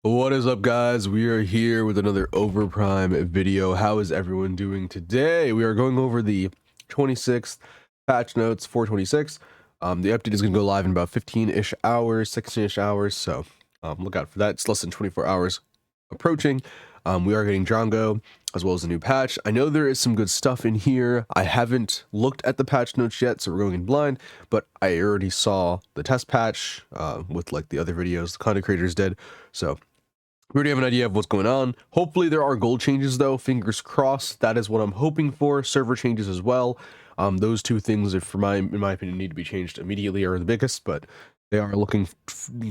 What is up, guys? We are here with another Overprime video. How is everyone doing today? We are going over the 26th patch notes, 426. The update is going to go live in about 15-ish hours, 16-ish hours, so look out for that. It's less than 24 hours approaching. We are getting Drongo as well as a new patch. I know there is some good stuff in here. I haven't looked at the patch notes yet, so we're going in blind, but I already saw the test patch with like the other videos the content creators did, so we already have an idea of what's going on. Hopefully there are gold changes though, fingers crossed. That is what I'm hoping for. Server changes as well. Those two things, in my opinion, need to be changed immediately are the biggest, but they are looking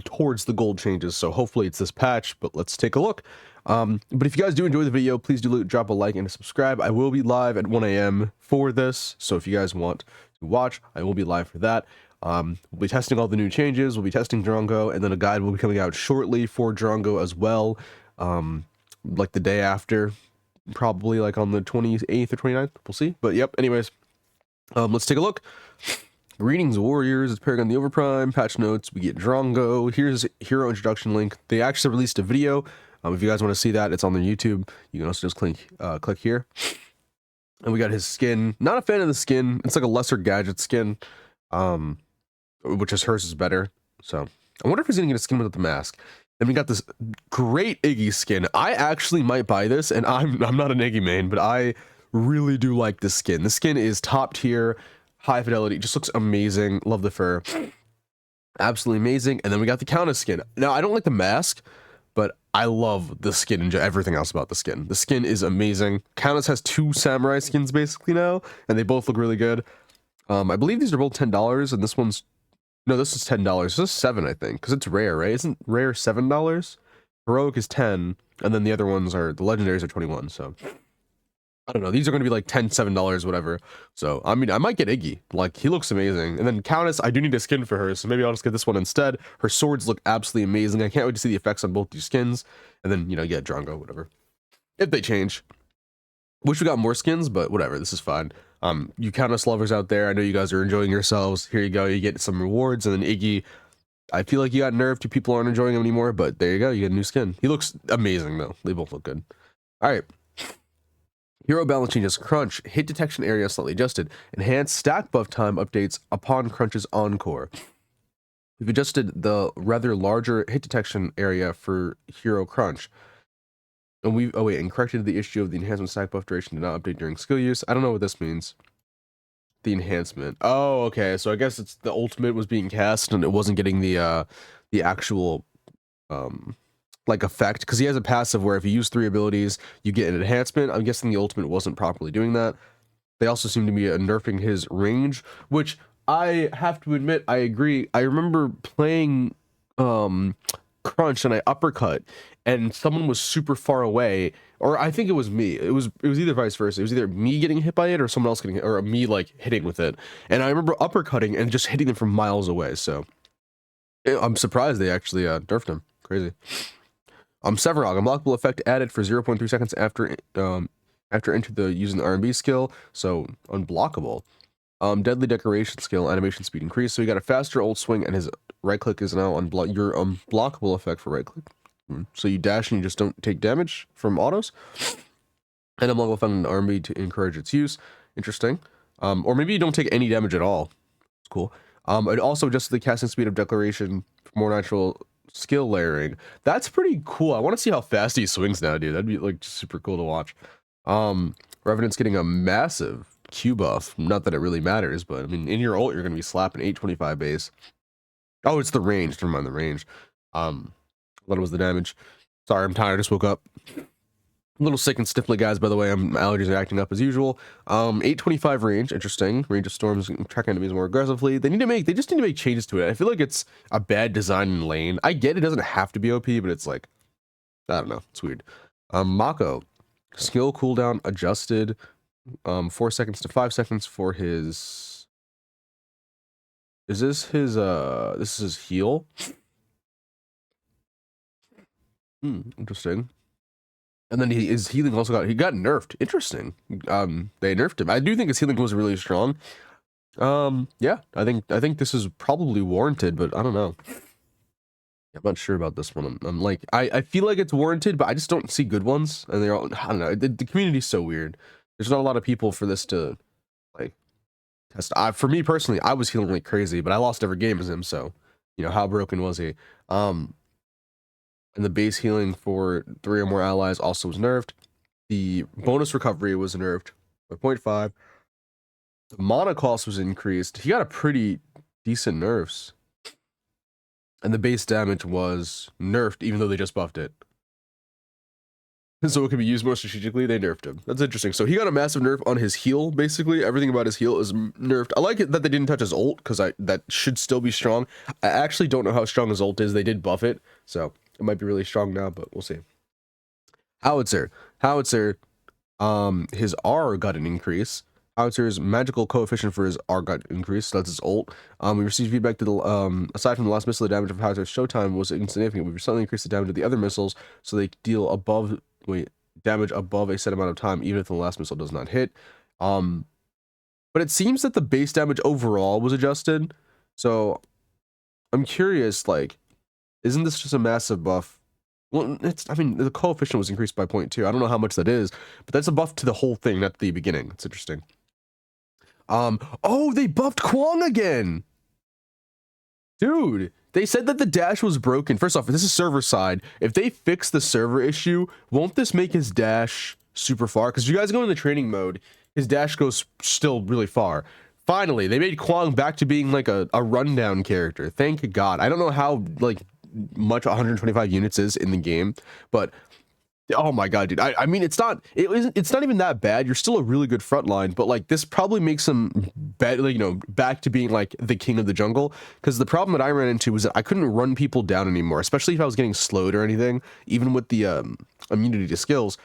towards the gold changes. So hopefully it's this patch, but let's take a look. But if you guys do enjoy the video, please do drop a like and a subscribe. I will be live at 1 a.m. for this. So if you guys want to watch, I will be live for that. We'll be testing all the new changes. We'll be testing Drongo, and then a guide will be coming out shortly for Drongo as well. Like the day after, probably like on the 28th or 29th. We'll see. But yep, anyways, let's take a look. Greetings, Warriors. It's Paragon the Overprime. Patch notes. We get Drongo. Here's hero introduction link. They actually released a video. If you guys want to see that, it's on their YouTube. You can also just click here. And we got his skin. Not a fan of the skin. It's like a lesser gadget skin. Which is hers is better. So I wonder if he's gonna get a skin without the mask. Then we got this great Iggy skin. I actually might buy this, and I'm not an Iggy main, but I really do like this skin. The skin is top tier, high fidelity, just looks amazing. Love the fur, absolutely amazing. And then we got the Countess skin. Now I don't like the mask, but I love the skin and everything else about the skin. The skin is amazing. Countess has two samurai skins basically now, and they both look really good. I believe these are both $10, and this one's no, this is $10. This is 7, I think, because it's rare, right? Isn't rare $7? Heroic is 10, and then the other ones are the legendaries are 21. So I don't know. These are going to be like $10, $7, whatever. So I mean, I might get Iggy. Like he looks amazing, and then Countess, I do need a skin for her, so maybe I'll just get this one instead. Her swords look absolutely amazing. I can't wait to see the effects on both these skins, and then get Drongo, whatever, if they change. Wish we got more skins, but whatever. This is fine. You Countess lovers out there, I know you guys are enjoying yourselves. Here you go. You get some rewards, and then Iggy, I feel like you got nerfed. People aren't enjoying him anymore, but there you go. You get a new skin. He looks amazing, though. They both look good. All right. Hero balance changes. Crunch. Hit detection area slightly adjusted. Enhanced stack buff time updates upon Crunch's encore. We've adjusted the rather larger hit detection area for Hero Crunch. And and corrected the issue of the enhancement stack buff duration did not update during skill use. I don't know what this means. The enhancement. Oh, okay. So I guess it's the ultimate was being cast and it wasn't getting the actual like effect, because he has a passive where if you use 3 abilities, you get an enhancement. I'm guessing the ultimate wasn't properly doing that. They also seem to be nerfing his range, which I have to admit I agree. I remember playing Crunch and I uppercut and someone was super far away, or I think it was me. It was either vice versa. It was either me getting hit by it or someone else getting hit, or me like hitting with it. And I remember uppercutting and just hitting them from miles away. So I'm surprised they actually nerfed him. Crazy. Severog, unblockable effect added for 0.3 seconds after enter the using the R&B skill, so unblockable. Deadly decoration skill, animation speed increase. So you got a faster ult swing, and his right click is now your unblockable effect for right click. So you dash and you just don't take damage from autos. And unblockable effect in R&B to encourage its use. Interesting. Or maybe you don't take any damage at all. It's cool. It also adjusted the casting speed of declaration for more natural skill layering. That's pretty cool. I want to see how fast he swings now, dude. That'd be like super cool to watch. Revenant's getting a massive Q buff. Not that it really matters, but I mean, in your ult, you're going to be slapping 825 base. Oh, it's the range. Never mind the range. What was the damage? Sorry, I'm tired. I just woke up. A little sick and stiffly, guys, by the way. My allergies are acting up as usual. 825 range. Interesting. Range of storms, track enemies more aggressively. They just need to make changes to it. I feel like it's a bad design in lane. I get it doesn't have to be OP, but it's like, I don't know. It's weird. Mako. Skill cooldown adjusted. 4 seconds to 5 seconds for his... Is this his, this is his heal? Interesting. And then his healing also got nerfed. Interesting. They nerfed him. I do think his healing was really strong. Yeah, I think this is probably warranted, but I don't know. I'm not sure about this one. I'm like, I feel like it's warranted, but I just don't see good ones. And they're all, I don't know. The community's so weird. There's not a lot of people for this to like test. For me personally, I was healing like crazy, but I lost every game as him. So, you know, how broken was he? And the base healing for 3 or more allies also was nerfed. The bonus recovery was nerfed by 0.5. The mana cost was increased. He got a pretty decent nerfs. And the base damage was nerfed, even though they just buffed it. So it could be used more strategically. They nerfed him. That's interesting. So he got a massive nerf on his heal. Basically, everything about his heal is nerfed. I like it that they didn't touch his ult because that should still be strong. I actually don't know how strong his ult is. They did buff it, so it might be really strong now, but we'll see. Howitzer, his R got an increase. Howitzer's magical coefficient for his R got increased. That's his ult. We received feedback to the aside from the last missile, the damage of Howitzer's showtime was insignificant. We've suddenly increased the damage of the other missiles so they deal damage above a set amount of time, even if the last missile does not hit. But it seems that the base damage overall was adjusted. So I'm curious, like, isn't this just a massive buff? Well, I mean, the coefficient was increased by 0.2. I don't know how much that is, but that's a buff to the whole thing, not the beginning. It's interesting. Oh, they buffed Kwong again. Dude, they said that the dash was broken. First off, this is server side. If they fix the server issue, won't this make his dash super far? Because you guys go in the training mode, his dash goes still really far. Finally, they made Kwong back to being like a rundown character. Thank God. I don't know how like much 125 units is in the game, but oh my God, dude. I mean, it's not even that bad. You're still a really good front line, but like this probably makes him better, you know, back to being like the king of the jungle. Because the problem that I ran into was that I couldn't run people down anymore, especially if I was getting slowed or anything. Even with the immunity to skills,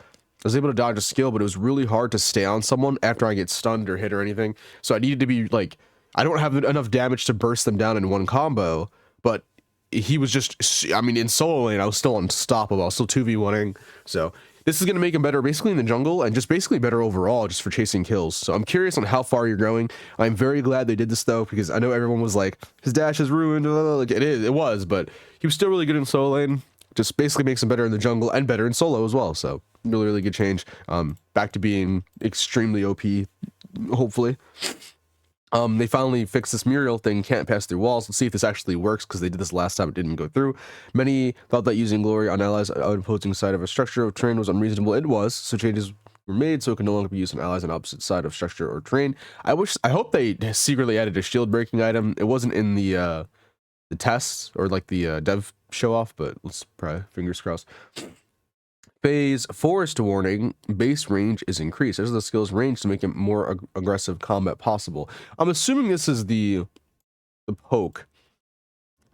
I was able to dodge a skill, but it was really hard to stay on someone after I get stunned or hit or anything. So I needed to be like, I don't have enough damage to burst them down in one combo, but he was just, I mean, in solo lane, I was still unstoppable. I was still 2v1ing. So this is going to make him better basically in the jungle and just basically better overall just for chasing kills. So I'm curious on how far you're going. I'm very glad they did this though, because I know everyone was like, his dash is ruined. Like it was, but he was still really good in solo lane. Just basically makes him better in the jungle and better in solo as well. So really, really good change. Back to being extremely OP, hopefully. They finally fixed this Muriel thing, can't pass through walls. Let's see if this actually works, because they did this last time, it didn't go through. Many thought that using glory on allies on opposing side of a structure or terrain was unreasonable. It was, so changes were made so it can no longer be used on allies on opposite side of structure or terrain. I hope they secretly added a shield breaking item. It wasn't in the tests or like the dev show off, but let's probably fingers crossed. Phase Forest Warning, base range is increased. There's the skill's range to make it more aggressive combat possible. I'm assuming this is the poke.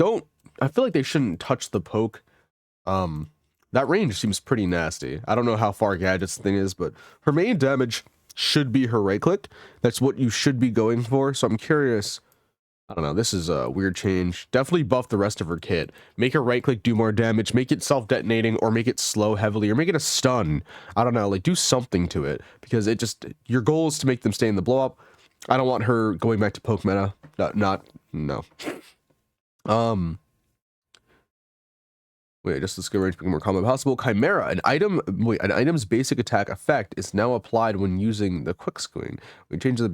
I feel like they shouldn't touch the poke. That range seems pretty nasty. I don't know how far Gadget's thing is, but her main damage should be her right click. That's what you should be going for. So I'm curious. I don't know. This is a weird change. Definitely buff the rest of her kit. Make her right click do more damage. Make it self-detonating, or make it slow heavily, or make it a stun. I don't know. Like, do something to it, because it just, your goal is to make them stay in the blow up. I don't want her going back to poke meta. No. Wait, just the skill range become more combat possible. Chimera, an item's basic attack effect is now applied when using the quick screen. We change to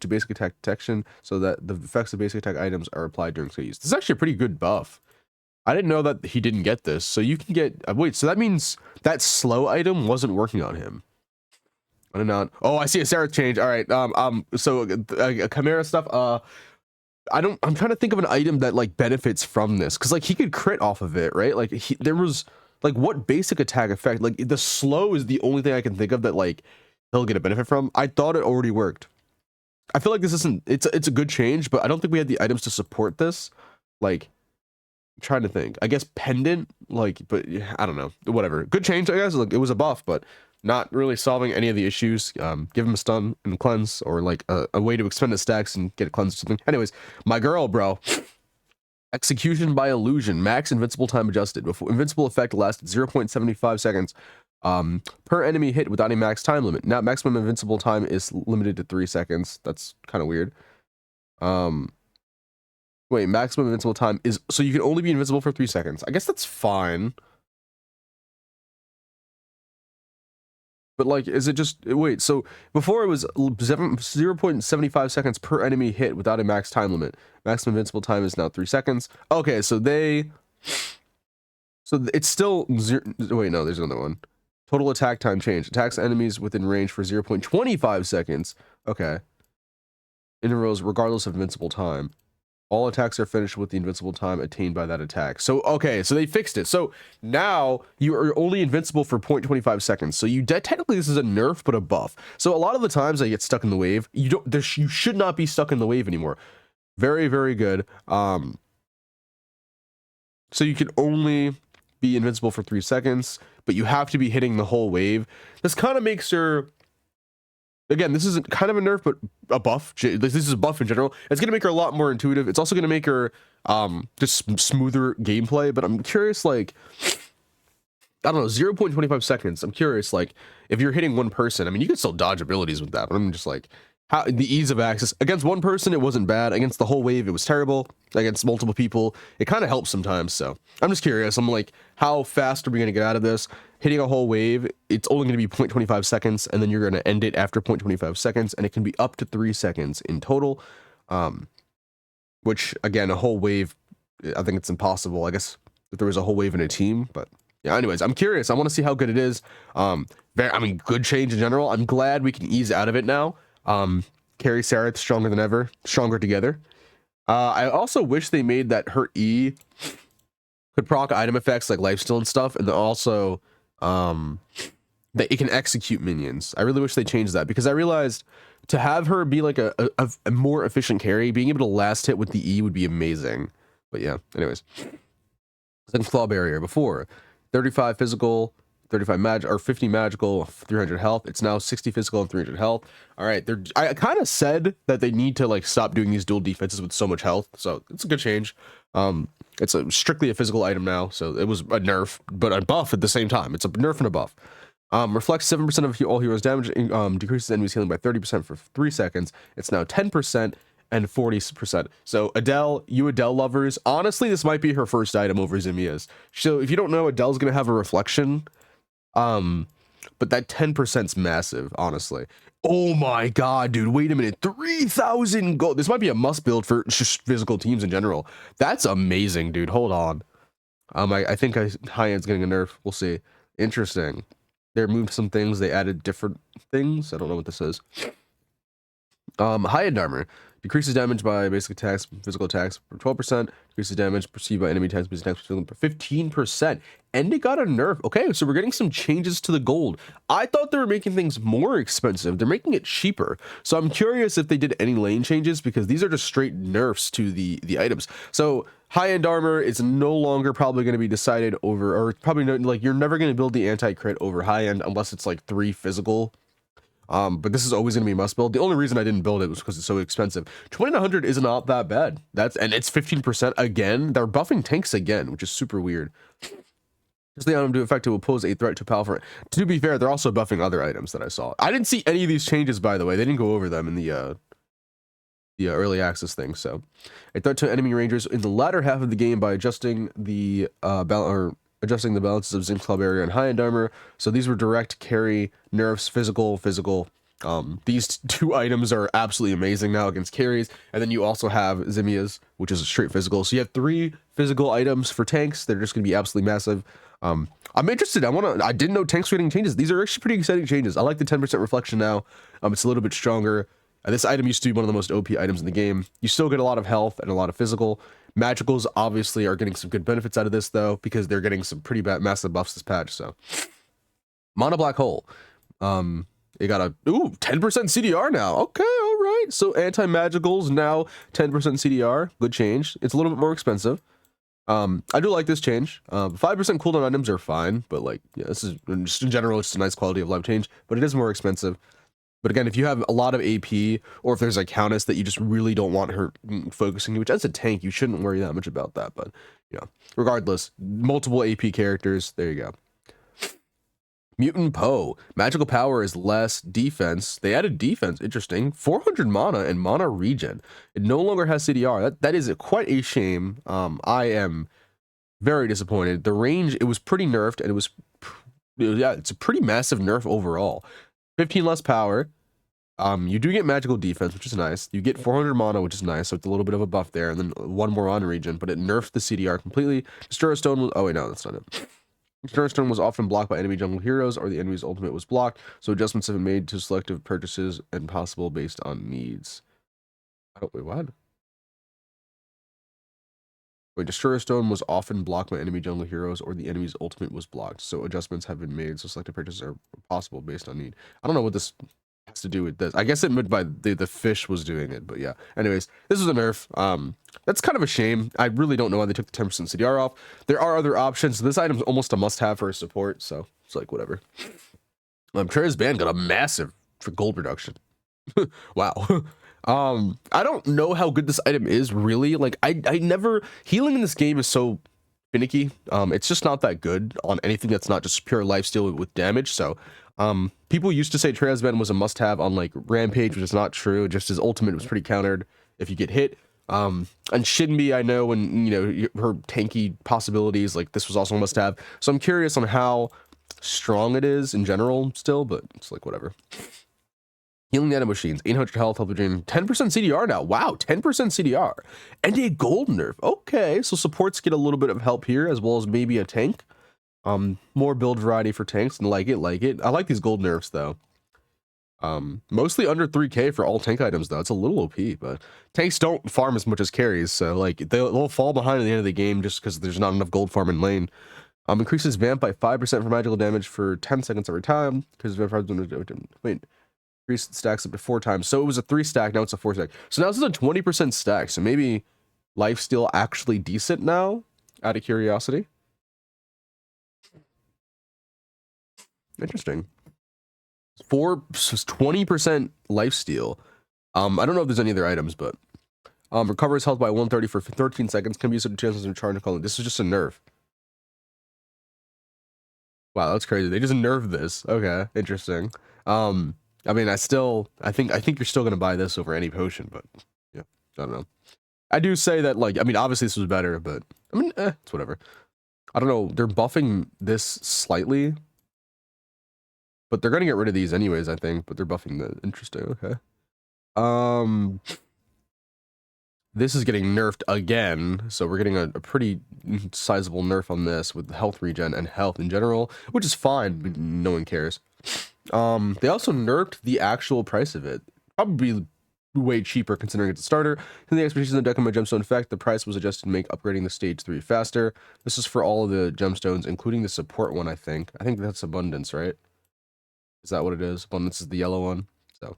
basic attack detection so that the effects of basic attack items are applied during skill use. This is actually a pretty good buff. I didn't know that he didn't get this. So you can get so that means that slow item wasn't working on him. I did not. Oh, I see a Sarah change. All right. So Chimera stuff. I'm trying to think of an item that like benefits from this, because like he could crit off of it, right? Like there was like, what basic attack effect? Like the slow is the only thing I can think of that like he'll get a benefit from. I thought it already worked. I feel like this isn't, it's a good change, but I don't think we had the items to support this. Like, I'm trying to think. I guess pendant, like, but I don't know. Whatever. Good change, I guess. Like, it was a buff, but not really solving any of the issues. Give him a stun and cleanse, or like a way to expend his stacks and get a cleanse or something. Anyways, my girl, bro. Execution by illusion. Max invincible time adjusted. Before invincible effect lasted 0.75 seconds per enemy hit without a max time limit. Now maximum invincible time is limited to 3 seconds. That's kind of weird. Wait, maximum invincible time is, so you can only be invincible for 3 seconds. I guess that's fine. But like, is it just, wait, so before it was 0.75 seconds per enemy hit without a max time limit. Maximum invincible time is now 3 seconds. Okay, so it's still zero, wait, no, there's another one. Total attack time change. Attacks enemies within range for 0.25 seconds. Okay. Intervals regardless of invincible time. All attacks are finished with the invincible time attained by that attack. So, okay, so they fixed it. So now you are only invincible for 0.25 seconds. So technically this is a nerf, but a buff. So a lot of the times I get stuck in the wave. You should not be stuck in the wave anymore. Very, very good. So you can only be invincible for 3 seconds, but you have to be hitting the whole wave. This kind of makes her, again, this isn't kind of a nerf, but a buff. This is a buff in general. It's going to make her a lot more intuitive. It's also going to make her just smoother gameplay. But I'm curious, like, I don't know, 0.25 seconds. I'm curious, like, if you're hitting one person, I mean, you can still dodge abilities with that. But I'm just like, how the ease of access. Against one person, it wasn't bad. Against the whole wave, it was terrible. Against multiple people, it kind of helps sometimes. So I'm just curious. I'm like, how fast are we going to get out of this? Hitting a whole wave, it's only going to be 0.25 seconds, and then you're going to end it after 0.25 seconds, and it can be up to 3 seconds in total. Which, again, a whole wave, I think it's impossible, I guess, if there was a whole wave in a team. But yeah, anyways, I'm curious. I want to see how good it is. I mean, good change in general. I'm glad we can ease out of it now. Carry Sareth stronger than ever, stronger together. I also wish they made that her E could proc item effects like lifesteal and stuff, and then also that it can execute minions. I really wish they changed that, because I realized to have her be like a more efficient carry, being able to last hit with the E would be amazing. But yeah, anyways. Then Claw Barrier. Before 35 physical, 35 magic, or 50 magical, 300 health. It's now 60 physical and 300 health. All right, I kind of said that they need to like stop doing these dual defenses with so much health, so it's a good change. It's strictly a physical item now, so it was a nerf, but a buff at the same time. It's a nerf and a buff. Reflects 7% of all heroes' damage, decreases enemies' healing by 30% for 3 seconds. It's now 10% and 40%. So Adele, you Adele lovers, honestly, this might be her first item over Zymia's. So if you don't know, Adele's gonna have a reflection. But that 10%'s massive, honestly. Oh my god, dude, wait a minute. 3,000 gold. This might be a must build for just physical teams in general. That's amazing, dude. Hold on. I think high end's getting a nerf. We'll see. Interesting. They removed some things. They added different things. I don't know what this is. High end armor decreases damage by basic attacks, physical attacks for 12%. Decreases damage perceived by enemy attacks, basic attacks for 15%. And it got a nerf. Okay, so we're getting some changes to the gold. I thought they were making things more expensive. They're making it cheaper. So I'm curious if they did any lane changes, because these are just straight nerfs to the items. So high-end armor is no longer probably going to be decided over, or probably no, like you're never going to build the anti-crit over high-end unless it's like 3 physical. But this is always going to be a must build. The only reason I didn't build it was because it's so expensive. 2,900 is not that bad. And it's 15% again. They're buffing tanks again, which is super weird. Just the item to effect will pose a threat to powerful. To be fair, they're also buffing other items that I saw. I didn't see any of these changes, by the way. They didn't go over them in the early access thing. So, a threat to enemy rangers in the latter half of the game by adjusting the adjusting the balances of Zinc Club area and high-end armor. So these were direct carry nerfs, physical. These 2 items are absolutely amazing now against carries. And then you also have Zymia's, which is a straight physical. So you have 3 physical items for tanks. They're just going to be absolutely massive. I'm interested. I didn't know tanks were getting changes. These are actually pretty exciting changes. I like the 10% reflection now. It's a little bit stronger. This item used to be one of the most OP items in the game. You still get a lot of health and a lot of physical. Magicals obviously are getting some good benefits out of this though, because they're getting some pretty massive buffs this patch. So Mono Black Hole, it got a 10% CDR now. Okay, all right. So anti-magicals now 10% CDR. Good change. It's a little bit more expensive. I do like this change. 5% cooldown items are fine, but like, yeah, this is just in general, it's a nice quality of life change, but it is more expensive. But again, if you have a lot of AP, or if there's a Countess that you just really don't want her focusing, which as a tank, you shouldn't worry that much about that. But, you know, regardless, multiple AP characters, there you go. Mutant Poe. Magical power is less defense. They added defense. Interesting. 400 mana and mana regen. It no longer has CDR. That is quite a shame. I am very disappointed. The range, it was pretty nerfed, and yeah, it's a pretty massive nerf overall. 15 less power. You do get magical defense, which is nice. You get 400 mana, which is nice, so it's a little bit of a buff there, and then one more on regen, but it nerfed the CDR completely. Destroyer Stone was, oh wait, no, that's not it. Destroyer Stone was often blocked by enemy jungle heroes, or the enemy's ultimate was blocked, so adjustments have been made to selective purchases and possible based on needs. Oh, wait, what? Wait, Destroyer Stone was often blocked by enemy jungle heroes, or the enemy's ultimate was blocked, so adjustments have been made so selective purchases are possible based on need. I don't know what this has to do with this. I guess it meant by the fish was doing it, but yeah. Anyways, this was a nerf. That's kind of a shame. I really don't know why they took the 10% CDR off. There are other options. This item's almost a must-have for support, so it's like whatever. Traya's band got a massive for gold reduction. Wow. I don't know how good this item is really. Like I never, healing in this game is so finicky. It's just not that good on anything that's not just pure lifesteal with damage. So people used to say Traya's band was a must-have on like Rampage, which is not true. Just his ultimate was pretty countered if you get hit. And Shinbi, I know, and you know, her tanky possibilities, like this was also a must-have. So I'm curious on how strong it is in general still, but it's like whatever. Healing Nano Machines, 800 health, health drain, 10% CDR now. Wow, 10% CDR. And a gold nerf. Okay, so supports get a little bit of help here, as well as maybe a tank. More build variety for tanks, and like it. I like these gold nerfs, though. Mostly under 3k for all tank items, though. It's a little OP, but tanks don't farm as much as carries, so like they'll fall behind at the end of the game just because there's not enough gold farm in lane. Increases vamp by 5% for magical damage for 10 seconds every time. Because wait. Stacks up to 4 times. So it was a 3 stack, now it's a 4 stack. So now this is a 20% stack. So maybe lifesteal actually decent now, out of curiosity. Interesting. 20% lifesteal. I don't know if there's any other items, but recovers health by 130 for 13 seconds. Can be used to chances of charge calling. This is just a nerf. Wow, that's crazy. They just nerfed this. Okay, interesting. I mean, I think you're still gonna buy this over any potion, but yeah, I don't know. I do say that, like, I mean, obviously this was better, but I mean, it's whatever. I don't know. They're buffing this slightly, but they're gonna get rid of these anyways, I think. But they're buffing the interesting. Okay. This is getting nerfed again, so we're getting a pretty sizable nerf on this with health regen and health in general, which is fine, but no one cares. They also nerfed the actual price of it. Probably way cheaper considering it's a starter. In the expectations of the Decima Gemstone effect, the price was adjusted to make upgrading the stage 3 faster. This is for all of the gemstones, including the support one, I think. I think that's Abundance, right? Is that what it is? Abundance is the yellow one. So,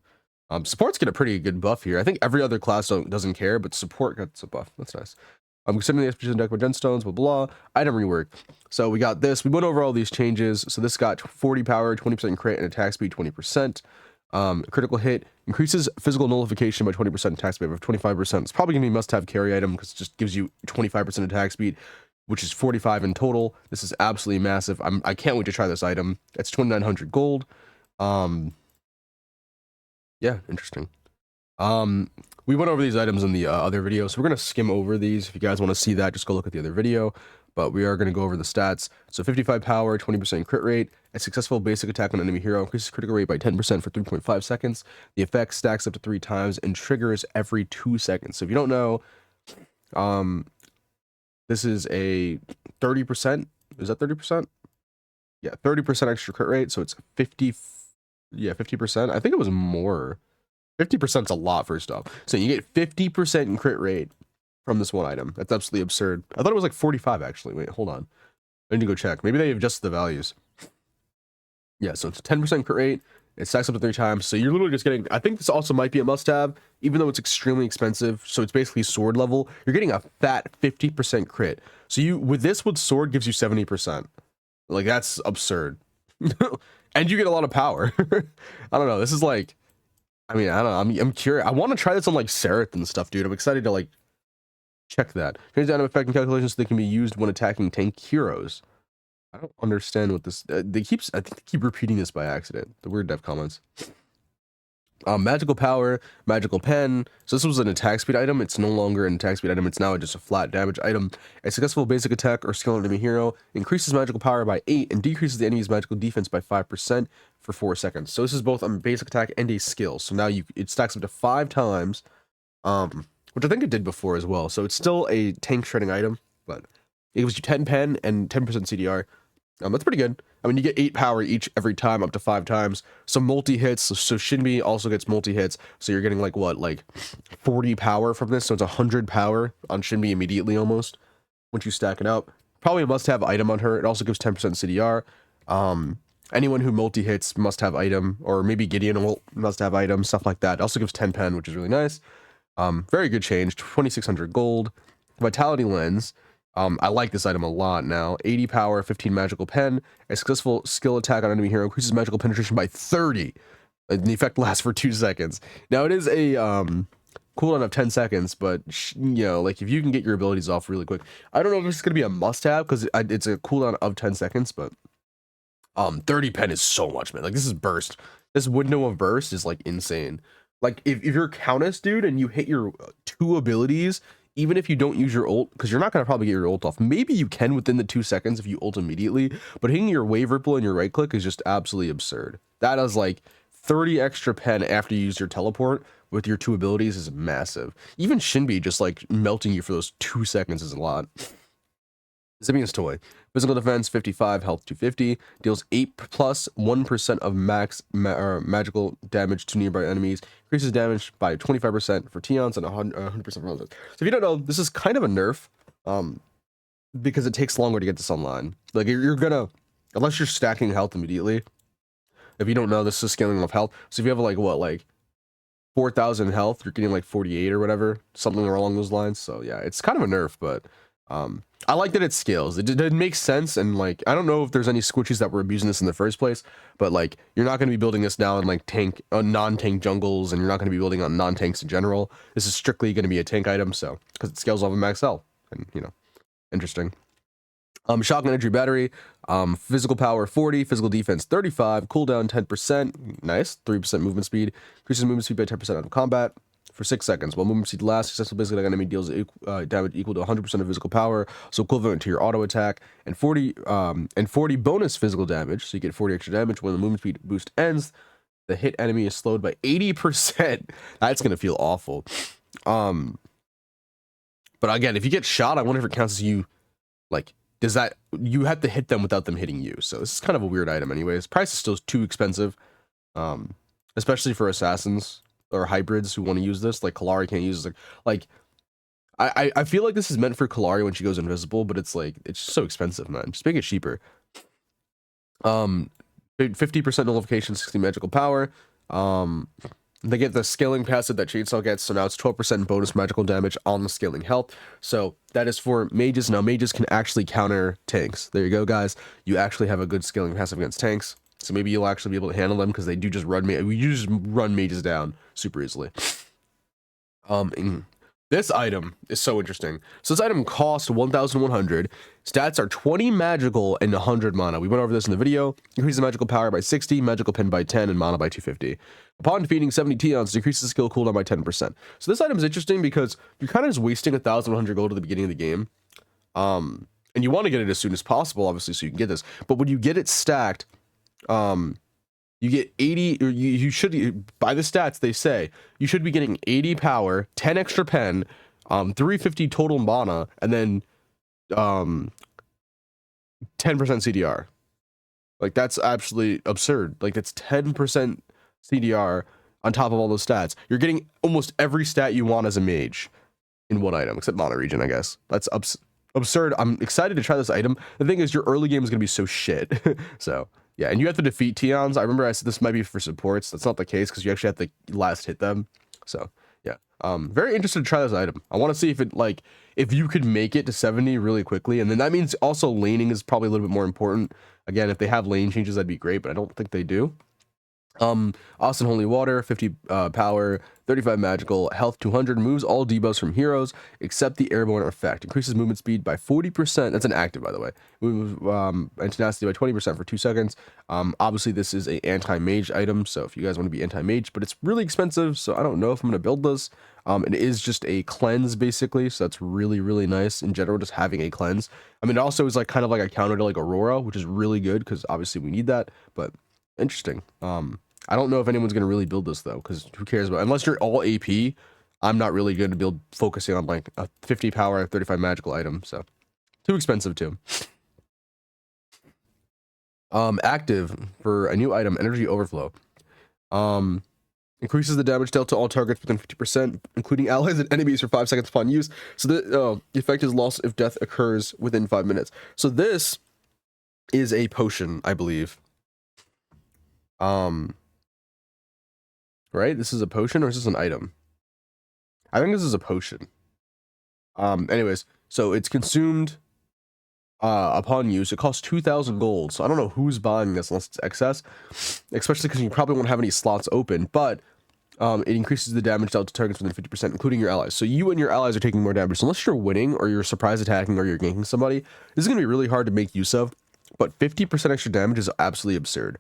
supports get a pretty good buff here. I think every other class doesn't care, but support gets a buff. That's nice. Considering the expectations of Decima Gemstones, blah, blah, blah. Item rework. So we got this. We went over all these changes. So this got 40 power, 20% crit, and attack speed 20%. Critical hit increases physical nullification by 20%, attack speed of 25%. It's probably gonna be a must-have carry item because it just gives you 25% attack speed, which is 45 in total. This is absolutely massive. I can't wait to try this item. It's 2,900 gold. Yeah, interesting. We went over these items in the other video, so we're gonna skim over these. If you guys want to see that, just go look at the other video. But we are going to go over the stats. So 55 power, 20% crit rate, a successful basic attack on enemy hero increases critical rate by 10% for 3.5 seconds. The effect stacks up to 3 times and triggers every 2 seconds. So if you don't know, this is a 30%. Is that 30%? Yeah, 30% extra crit rate. So it's 50. Yeah, 50%. I think it was more. 50% is a lot, first off. So you get 50% in crit rate from this one item. That's absolutely absurd. I thought it was like 45, actually. Wait, hold on. I need to go check. Maybe they adjusted the values. Yeah, so it's a 10% crit rate. It stacks up to 3 times. So you're literally just getting... I think this also might be a must-have, even though it's extremely expensive. So it's basically sword level. You're getting a fat 50% crit. So you, with this, with sword, gives you 70%. Like, that's absurd. And you get a lot of power. I don't know. This is like... I mean, I don't know. I'm curious. I want to try this on, like, Sereth and stuff, dude. I'm excited to, like, check that. Change the item effect and calculations so they can be used when attacking tank heroes. I don't understand what this. I think they keep repeating this by accident. The weird dev comments. Magical power, magical pen. So this was an attack speed item. It's no longer an attack speed item. It's now just a flat damage item. A successful basic attack or skill on enemy hero increases magical power by 8 and decreases the enemy's magical defense by 5% for 4 seconds. So this is both a basic attack and a skill. So now it stacks up to 5 times, which I think it did before as well. So it's still a tank shredding item, but it gives you 10 pen and 10% CDR. That's pretty good. I mean, you get 8 power every time, up to 5 times. Some multi-hits, so Shinbi also gets multi-hits, so you're getting, like, what, like, 40 power from this, so it's 100 power on Shinbi immediately, almost, once you stack it up. Probably a must-have item on her. It also gives 10% CDR. Anyone who multi-hits must-have item, or maybe Gideon will must-have item, stuff like that. It also gives 10 pen, which is really nice. Very good change, 2,600 gold. Vitality Lens. I like this item a lot now. 80 power, 15 magical pen. A successful skill attack on enemy hero increases magical penetration by 30. And the effect lasts for 2 seconds. Now, it is a cooldown of 10 seconds, but, you know, like, if you can get your abilities off really quick. I don't know if this is going to be a must-have, because it's a cooldown of 10 seconds, but 30 pen is so much, man. Like, this is burst. This window of burst is, like, insane. Like, if you're Countess, dude, and you hit your 2 abilities, even if you don't use your ult, because you're not going to probably get your ult off. Maybe you can within the 2 seconds if you ult immediately, but hitting your wave ripple and your right click is just absolutely absurd. That is like 30 extra pen after you use your teleport with your 2 abilities is massive. Even Shinbi just like melting you for those 2 seconds is a lot. Zimia's Toy. Physical defense 55, health 250, deals 8 plus 1% of max magical damage to nearby enemies, increases damage by 25% for Tions and 100% for others. So if you don't know, this is kind of a nerf, because it takes longer to get this online. Like, you're gonna, unless you're stacking health immediately, if you don't know, this is scaling of health. So if you have like, what, like 4,000 health, you're getting like 48 or whatever, something along those lines. So yeah, it's kind of a nerf, but I like that it scales. It makes sense, and like, I don't know if there's any squishies that were abusing this in the first place, but like, you're not going to be building this now in like non-tank jungles, and you're not going to be building on non-tanks in general. This is strictly going to be a tank item, so, because it scales off of max health, and, you know, interesting. Shock energy battery, physical power 40, physical defense 35, cooldown 10%, nice, 3% movement speed, increases movement speed by 10% out of combat for 6 seconds. While movement speed lasts, successful basic attack enemy deals damage equal to 100% of physical power, so equivalent to your auto attack, and 40 bonus physical damage, so you get 40 extra damage. When the movement speed boost ends, the hit enemy is slowed by 80%. That's gonna feel awful. But again, if you get shot, I wonder if it counts as you, like, does that, you have to hit them without them hitting you. So this is kind of a weird item anyways. Price is still too expensive, especially for assassins or hybrids who want to use this. Like, Kalari can't use this. Like I feel like this is meant for Kalari when she goes invisible, but it's like, it's so expensive, man. Just make it cheaper. 50% nullification, 60 magical power. They get the scaling passive that Chainsaw gets, so now it's 12% bonus magical damage on the scaling health. So that is for mages. Now mages can actually counter tanks. There you go, guys. You actually have a good scaling passive against tanks. So maybe you'll actually be able to handle them, because they do just run mages down super easily. This item is so interesting. So this item costs 1,100. Stats are 20 magical and 100 mana. We went over this in the video. Increases magical power by 60, magical pen by 10, and mana by 250. Upon defeating 70 Tions, decreases skill cooldown by 10%. So this item is interesting because you're kind of just wasting 1,100 gold at the beginning of the game. And you want to get it as soon as possible, obviously, so you can get this. But when you get it stacked, you get 80, or you should, by the stats, they say, you should be getting 80 power, 10 extra pen, 350 total mana, and then 10% CDR. Like, that's absolutely absurd. Like, that's 10% CDR on top of all those stats. You're getting almost every stat you want as a mage in one item, except mana regen, I guess. That's absurd. I'm excited to try this item. The thing is, your early game is going to be so shit. So, yeah, and you have to defeat Tions. I remember I said this might be for supports. That's not the case, because you actually have to last hit them. So, yeah. Very interested to try this item. I want to see if it, like, if you could make it to 70 really quickly, and then that means also laning is probably a little bit more important. Again, if they have lane changes, that'd be great, but I don't think they do. Austin Holy Water, 50 power, 35 magical, health 200, moves all debuffs from heroes except the airborne effect. Increases movement speed by 40%. That's an active, by the way. Move and tenacity by 20% for 2 seconds. Obviously, this is a anti-mage item, so if you guys want to be anti-mage, but it's really expensive, so I don't know if I'm going to build this. It is just a cleanse, basically, so that's really, really nice in general, just having a cleanse. I mean, it also is like kind of like a counter to like Aurora, which is really good, because obviously we need that, but interesting. I don't know if anyone's going to really build this, though, because who cares about, unless you're all AP, I'm not really good to build focusing on like a 50 power, 35 magical item, so too expensive too. Active for a new item, Energy Overflow. Increases the damage dealt to all targets within 50%, including allies and enemies for 5 seconds upon use. So the effect is lost if death occurs within 5 minutes. So this is a potion, I believe. Right? This is a potion, or is this an item? I think this is a potion. Anyways, so it's consumed upon use. It costs 2,000 gold, so I don't know who's buying this unless it's excess, especially because you probably won't have any slots open, but it increases the damage dealt to targets within 50%, including your allies. So you and your allies are taking more damage. So unless you're winning, or you're surprise attacking, or you're ganking somebody, this is going to be really hard to make use of, but 50% extra damage is absolutely absurd.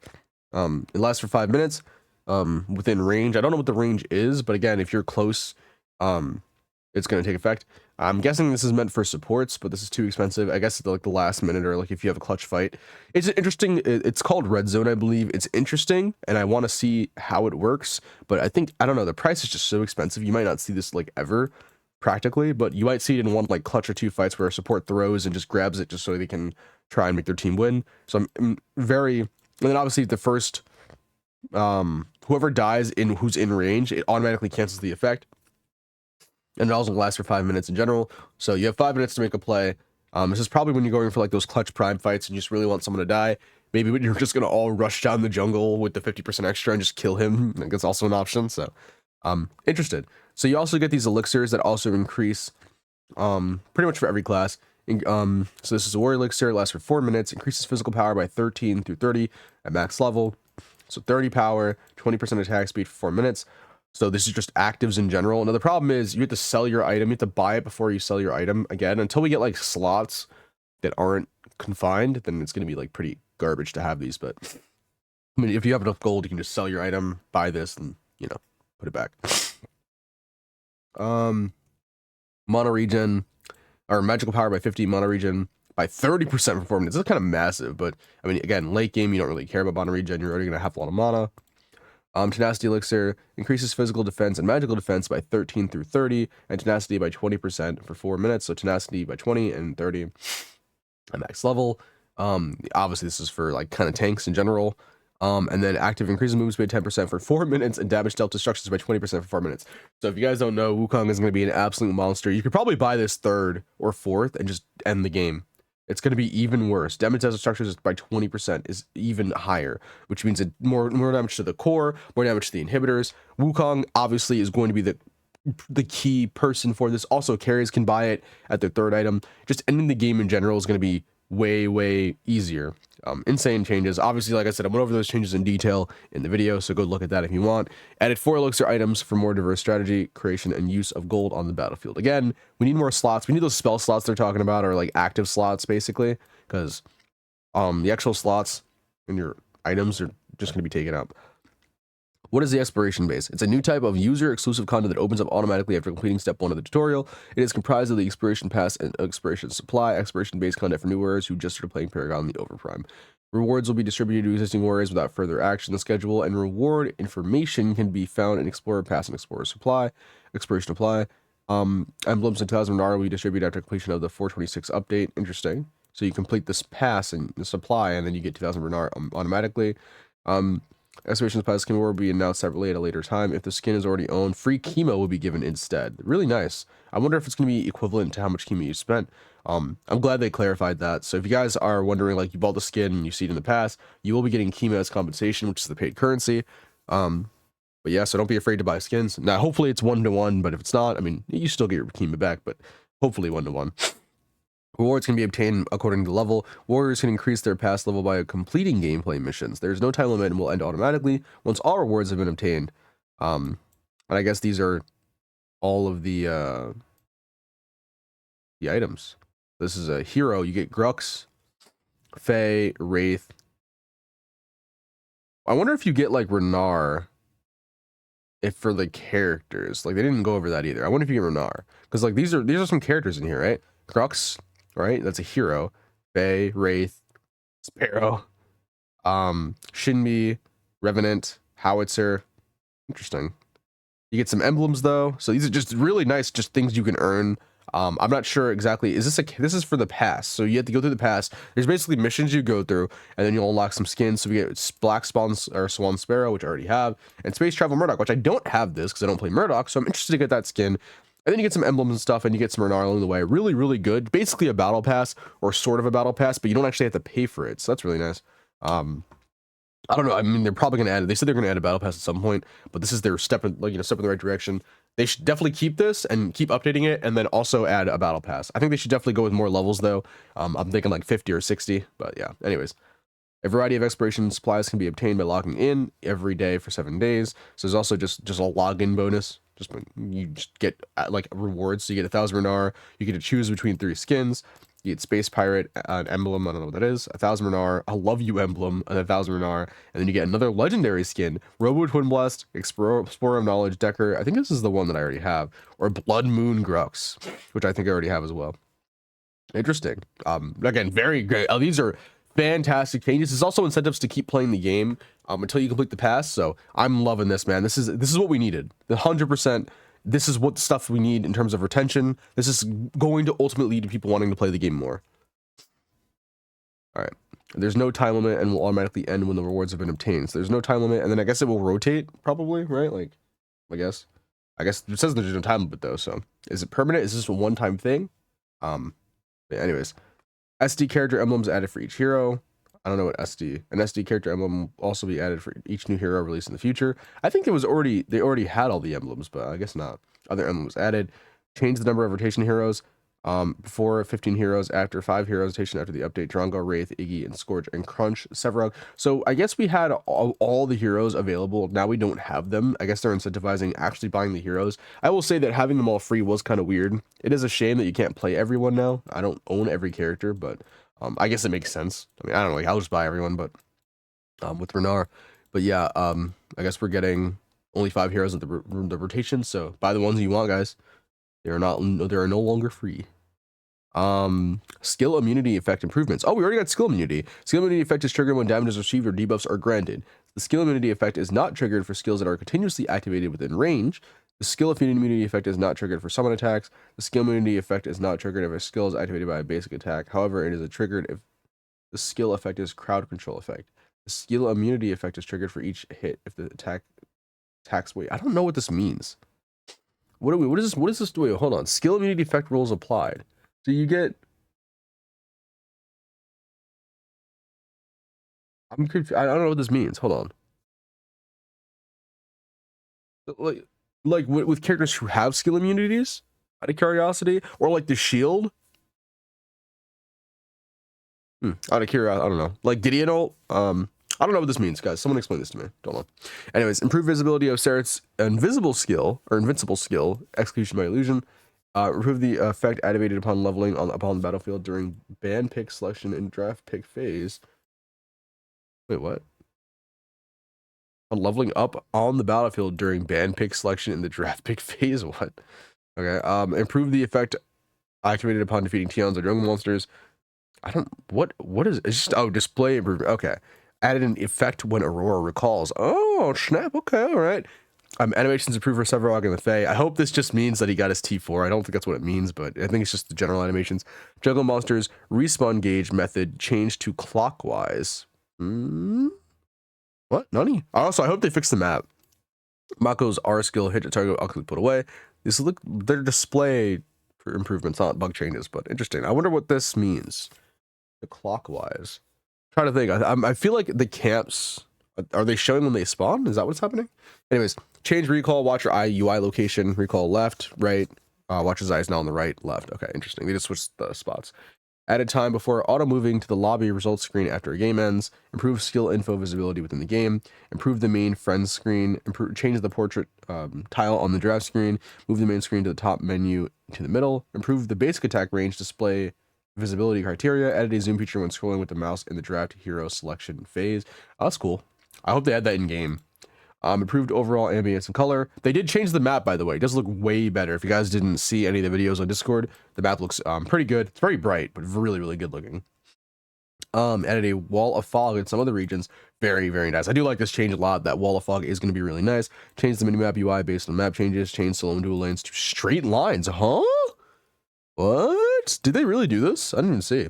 It lasts for 5 minutes. Within range. I don't know what the range is, but again, if you're close, it's going to take effect. I'm guessing this is meant for supports, but this is too expensive. I guess like the last minute, or like if you have a clutch fight. It's interesting. It's called Red Zone, I believe. It's interesting, and I want to see how it works, but I don't know, the price is just so expensive. You might not see this like ever practically, but you might see it in one like clutch or two fights where a support throws and just grabs it just so they can try and make their team win. So I'm very, and then obviously the first whoever dies who's in range, it automatically cancels the effect, and it also lasts for 5 minutes in general. So you have 5 minutes to make a play. This is probably when you're going for like those clutch prime fights and you just really want someone to die. Maybe when you're just gonna all rush down the jungle with the 50% extra and just kill him. Like, that's also an option. So interested. So you also get these elixirs that also increase pretty much for every class. So this is a warrior elixir. It lasts for 4 minutes, increases physical power by 13 through 30 at max level. So 30 power, 20% attack speed for 4 minutes. So this is just actives in general. Now the problem is you have to sell your item. You have to buy it before you sell your item again. Until we get like slots that aren't confined, then it's going to be like pretty garbage to have these. But I mean, if you have enough gold, you can just sell your item, buy this, and put it back. Mono regen, or magical power by 50, mono regen by 30% for 4 minutes. This is kind of massive, but I mean, again, late game, you don't really care about mono regen. You're already going to have a lot of mana. Tenacity elixir increases physical defense and magical defense by 13 through 30, and tenacity by 20% for 4 minutes. So tenacity by 20 and 30 at max level. Obviously this is for like kind of tanks in general. And then active increases movement speed 10% for 4 minutes, and damage dealt to structures by 20% for 4 minutes. So if you guys don't know, Wukong is going to be an absolute monster. You could probably buy this 3rd or 4th and just end the game. It's going to be even worse. Damage dealt to structures by 20% is even higher, which means it more damage to the core, more damage to the inhibitors. Wukong obviously is going to be the key person for this. Also, carriers can buy it at their 3rd item. Just ending the game in general is going to be way easier. Insane changes. Obviously, like I said, I went over those changes in detail in the video, so go look at that if you want. Added 4 elixir items for more diverse strategy, creation, and use of gold on the battlefield. Again, we need more slots. We need those spell slots they're talking about, or like active slots, basically, because the actual slots in your items are just going to be taken up. What is the expiration base? It's a new type of user-exclusive content that opens up automatically after completing step 1 of the tutorial. It is comprised of the expiration pass and expiration supply, expiration-based content for new warriors who just started playing Paragon in the Overprime. Rewards will be distributed to existing warriors without further action in the schedule, and reward information can be found in Explorer Pass and Explorer Supply. Expiration apply. Emblems and Talisman will be distributed after completion of the 426 update. Interesting. So you complete this pass and the supply, and then you get 2000 Renar automatically. Expiration supply skin will be announced separately at a later time. If the skin is already owned, free chemo will be given instead. Really nice. I wonder if it's going to be equivalent to how much chemo you spent. I'm glad they clarified that. So if you guys are wondering, like, you bought the skin and you see it in the past, you will be getting chemo as compensation, which is the paid currency. But yeah, so don't be afraid to buy skins. Now, hopefully it's 1-to-1, but if it's not, I mean, you still get your chemo back, but hopefully 1-to-1. Rewards can be obtained according to level. Warriors can increase their pass level by completing gameplay missions. There's no time limit and will end automatically once all rewards have been obtained. And I guess these are all of the items. This is a hero. You get Grux, Fae, Wraith. I wonder if you get like Renar. If for the characters, like they didn't go over that either. I wonder if you get Renar, because like these are some characters in here, right? Grux, right? That's a hero. Fae, Wraith, Sparrow, Shinbi, Revenant, Howitzer. Interesting. You get some emblems though, so these are just really nice, just things you can earn. I'm not sure exactly. This is for the pass, so you have to go through the pass. There's basically missions you go through, and then you'll unlock some skins. So we get Black Spawn or Swan Sparrow, which I already have, and Space Travel Murdoch, which I don't have this because I don't play Murdoch. So I'm interested to get that skin. And then you get some emblems and stuff, and you get some Renar along the way. Really, really good. Basically a battle pass, or sort of a battle pass, but you don't actually have to pay for it. So that's really nice. I don't know. I mean, they're probably going to add it. They said they're going to add a battle pass at some point, but this is their step in, step in the right direction. They should definitely keep this and keep updating it, and then also add a battle pass. I think they should definitely go with more levels though. I'm thinking like 50 or 60, but yeah. Anyways, a variety of exploration supplies can be obtained by logging in every day for 7 days. So there's also just a login bonus. Just you just get like rewards. So you get 1,000 Renar. You get to choose between 3 skins. You get Space Pirate, an emblem, I don't know what that is, 1,000 Renar, a Love You emblem, and 1,000 Renar, and then you get another legendary skin, Robo Twin Blast, Explorer of Knowledge, Decker, I think this is the one that I already have, or Blood Moon Grux, which I think I already have as well. Interesting. Again, very great. These are fantastic changes. There's also incentives to keep playing the game until you complete the pass, so I'm loving this, man. This is what we needed. 100%. This is what stuff we need in terms of retention. This is going to ultimately lead to people wanting to play the game more. All right. There's no time limit and will automatically end when the rewards have been obtained. So there's no time limit, and then I guess it will rotate probably, right? Like, I guess it says there's no time limit though. So is it permanent? Is this a one-time thing? Anyways, SD character emblems added for each hero. I don't know what an SD character emblem will also be added for each new hero released in the future. I think they already had all the emblems, but I guess not. Other emblems added. Change the number of rotation heroes. Before 15 heroes, after 5 heroes rotation after the update. Drongo, Wraith, Iggy, and Scourge, and Crunch, Severog. So I guess we had all the heroes available. Now we don't have them. I guess they're incentivizing actually buying the heroes. I will say that having them all free was kind of weird. It is a shame that you can't play everyone now. I don't own every character, but I guess it makes sense. I mean, I don't know, like, I'll just buy everyone, but with Renar. But yeah, I guess we're getting only 5 heroes at the rotation, so buy the ones you want, guys. They are no longer free. Skill immunity effect improvements. Oh, we already got skill immunity. Skill immunity effect is triggered when damage is received or debuffs are granted. The skill immunity effect is not triggered for skills that are continuously activated within range. The skill immunity effect is not triggered for summon attacks. The skill immunity effect is not triggered if a skill is activated by a basic attack. However, it is triggered if the skill effect is crowd control effect. The skill immunity effect is triggered for each hit if the attacks weight. I don't know what this means. What is this? Wait, hold on. Skill immunity effect rules applied. So you get. I'm confused. I don't know what this means. Hold on. Like with characters who have skill immunities, out of curiosity, or like the shield. Out of curiosity, I don't know. Like Gideon ult. I don't know what this means, guys. Someone explain this to me. Don't know. Anyways, improved visibility of Seret's invincible skill, execution by illusion. Remove the effect activated upon leveling upon the battlefield during band pick selection and draft pick phase. Wait, what? On leveling up on the battlefield during band pick selection in the draft pick phase? What? Okay. Improve the effect activated upon defeating Tions or jungle monsters. What is it? It's just, display improvement. Okay. Added an effect when Aurora recalls. Oh, snap. Okay, all right. Animations improved for Severog and the Fae. I hope this just means that he got his T4. I don't think that's what it means, but I think it's just the general animations. Jungle monsters respawn gauge method changed to clockwise. What? Nani? Also, I hope they fix the map. Mako's R skill hit a target automatically put away. They're display improvements, not bug changes, but interesting. I wonder what this means. The clockwise. I'm trying to think. I feel like the camps, are they showing when they spawn? Is that what's happening? Anyways, change recall, watch your eye UI location, recall left, right. Watch his eyes now on the right, left. Okay, interesting. They just switched the spots. Added time before auto moving to the lobby results screen after a game ends. Improve skill info visibility within the game. Improve the main friends screen. Change the portrait tile on the draft screen. Move the main screen to the top menu to the middle. Improve the basic attack range display visibility criteria. Added a zoom feature when scrolling with the mouse in the draft hero selection phase. Oh, that's cool. I hope they add that in game. Improved overall ambience and color. They did change the map, by the way. It does look way better. If you guys didn't see any of the videos on Discord, the map looks pretty good. It's very bright, but really, really good looking. Added a wall of fog in some other regions. Very, very nice. I do like this change a lot. That wall of fog is going to be really nice. Change the minimap UI based on map changes. Change solo and dual lanes to straight lines. Huh? What? Did they really do this? I didn't even see.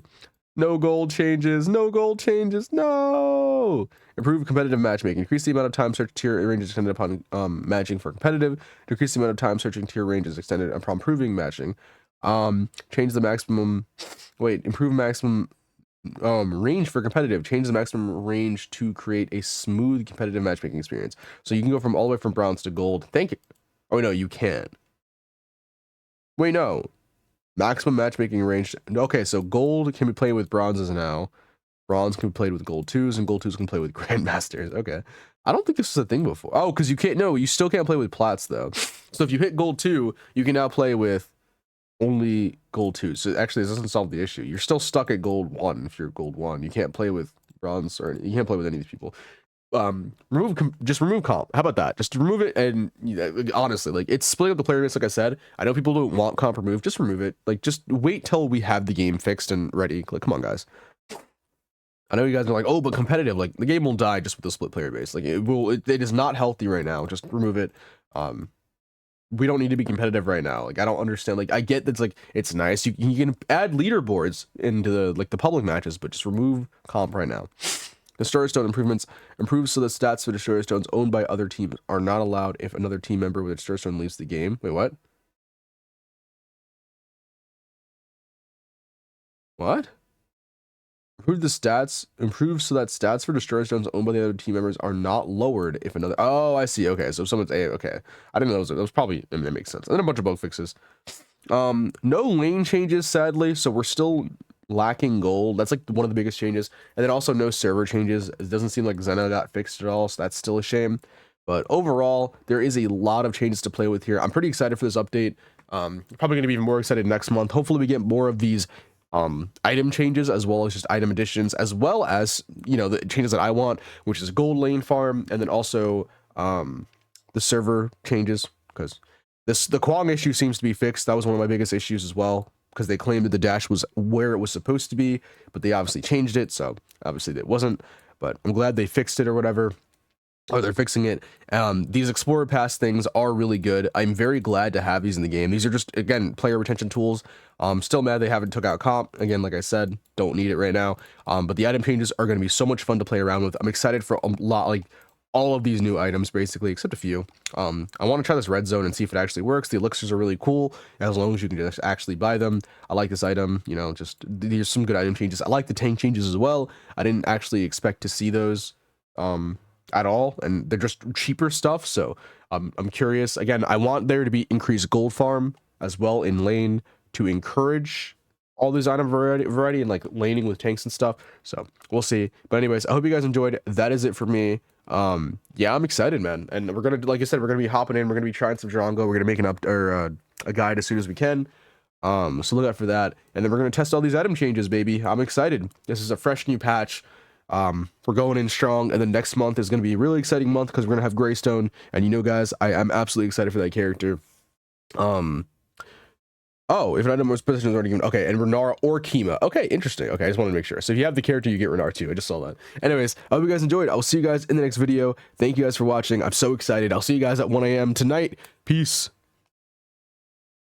No gold changes. No gold changes. No. Improve competitive matchmaking. Increase the amount of time search tier ranges extended upon matching for competitive. Decrease the amount of time searching tier ranges extended upon proving matching. Change the maximum. Wait. Improve maximum range for competitive. Change the maximum range to create a smooth competitive matchmaking experience. So you can go from all the way from bronze to gold. Thank you. Oh no, you can't. Wait, no. Maximum matchmaking range. Okay, so gold can be played with bronzes now. Bronze can be played with gold 2s, and gold 2s can play with grandmasters. Okay. I don't think this was a thing before. Oh, because you can't. No, you still can't play with plats, though. So if you hit gold 2, you can now play with only gold 2. So actually, this doesn't solve the issue. You're still stuck at gold 1 if you're gold 1. You can't play with bronze, or you can't play with any of these people. Just remove comp. How about that? Just remove it. And honestly, like, it's splitting up the player base. Like I said, I know people don't want comp removed. Just remove it. Like, just wait till we have the game fixed and ready. Like, come on, guys. I know you guys are like, oh, but competitive, like, the game will die just with the split player base. Like, it is not healthy right now. Just remove it. We don't need to be competitive right now. Like, I don't understand. Like, I get that's like, it's nice. You can add leaderboards into the public matches, but just remove comp right now. Destroyer Stone improvements. Improves so the stats for Destroyer Stones owned by other teams are not allowed if another team member with a Destroyer Stone leaves the game. Wait, what? What? Improve the stats. Improve so that stats for Destroyer Stones owned by the other team members are not lowered if another. Oh, I see. Okay, so if someone's a okay. I didn't know that was probably. I mean, that makes sense. And then a bunch of bug fixes. No lane changes, sadly. So we're still lacking gold. That's like one of the biggest changes. And then also no server changes. It doesn't seem like Zena got fixed at all, so that's still a shame. But overall, there is a lot of changes to play with here. I'm pretty excited for this update. Probably going to be even more excited next month. Hopefully we get more of these item changes, as well as just item additions, as well as, you know, the changes that I want, which is gold lane farm, and then also the server changes, because the Kwong issue seems to be fixed. That was one of my biggest issues as well, because they claimed that the dash was where it was supposed to be, but they obviously changed it, so obviously it wasn't. But I'm glad they fixed it or whatever. Or they're fixing it. These Explorer Pass things are really good. I'm very glad to have these in the game. These are just, again, player retention tools. Still mad they haven't took out comp. Again, like I said, don't need it right now. But the item changes are going to be so much fun to play around with. I'm excited for a lot, like all of these new items, basically, except a few. I want to try this red zone and see if it actually works. The elixirs are really cool, as long as you can just actually buy them. I like this item, you know, just there's some good item changes. I like the tank changes as well. I didn't actually expect to see those at all, and they're just cheaper stuff, so I'm curious. Again, I want there to be increased gold farm as well in lane to encourage all these item variety and like laning with tanks and stuff, so we'll see. But anyways, I hope you guys enjoyed. That is it for me. Yeah, I'm excited, man, and we're gonna, like I said, we're gonna be hopping in, we're gonna be trying some Drongo, we're gonna make a guide as soon as we can. So look out for that, and then we're gonna test all these item changes, baby. I'm excited. This is a fresh new patch. We're going in strong, and then next month is going to be a really exciting month because we're going to have Greystone, and you know, guys, I'm absolutely excited for that character. Oh, if an item was positioned is already given, okay, and Renara or Kima. Okay, interesting. Okay, I just wanted to make sure. So if you have the character, you get Renara too. I just saw that. Anyways, I hope you guys enjoyed. I'll see you guys in the next video. Thank you guys for watching. I'm so excited. I'll see you guys at 1 a.m. tonight. Peace.